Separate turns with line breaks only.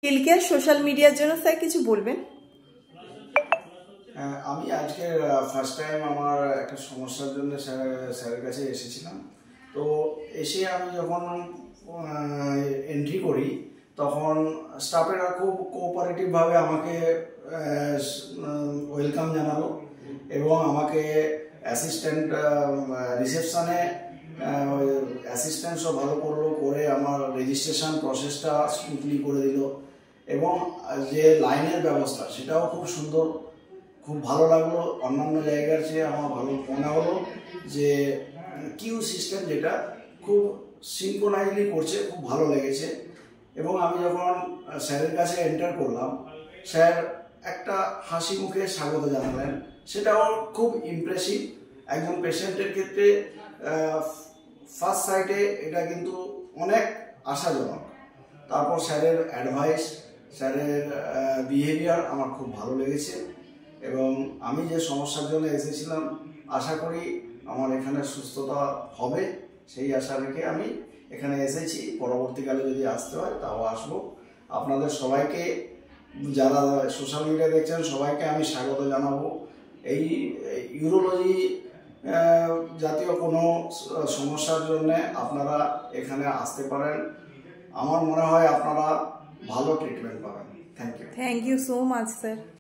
Skill care social মিডিয়ার জন্য sir কিছু বলবেন?
আমি আজকে ফার্স্ট টাইম আমার একটা সমস্যার জন্য স্যারের কাছে এসেছিলাম। তো এসে আমি যখন এন্ট্রি করি তখন স্টাফেরা খুব কোঅপারেটিভভাবে আমাকে ওয়েলকাম জানালো এবং আমাকে অ্যাসিস্ট্যান্ট রিসেপশানে অ্যাসিস্ট্যান্টসও ভালো করলো, করে আমার রেজিস্ট্রেশন প্রসেসটা স্মুথলি করে দিল এবং যে লাইনের ব্যবস্থা সেটাও খুব সুন্দর, খুব ভালো লাগলো। অন্যান্য জায়গার চেয়ে আমার ভালো মনে হলো যে কিউ সিস্টেম যেটা খুব সিনক্রোনাইজলি করছে, খুব ভালো লেগেছে। এবং আমি যখন স্যারের কাছে এন্টার করলাম, স্যার একটা হাসি মুখে স্বাগত জানালেন, সেটাও খুব ইমপ্রেসিভ। একজন পেশেন্টের ক্ষেত্রে ফার্স্ট সাইটে এটা কিন্তু অনেক আশাজনক। তারপর স্যারের অ্যাডভাইস, স্যারের বিহেভিয়ার আমার খুব ভালো লেগেছে এবং আমি যে সমস্যার জন্য এসেছিলাম আশা করি আমার এখানে সুস্থতা হবে, সেই আশা রেখে আমি এখানে এসেছি। পরবর্তীকালে যদি আসতে হয় তাও আসবো। আপনাদের সবাইকে, যারা সোশ্যাল মিডিয়া দেখছেন, সবাইকে আমি স্বাগত জানাবো। এই ইউরোলজি জাতীয় কোনো সমস্যার জন্য আপনারা এখানে আসতে পারেন। আমার মনে হয় আপনারা ভালো ট্রিটমেন্ট পাবেন। Thank you
so much sir.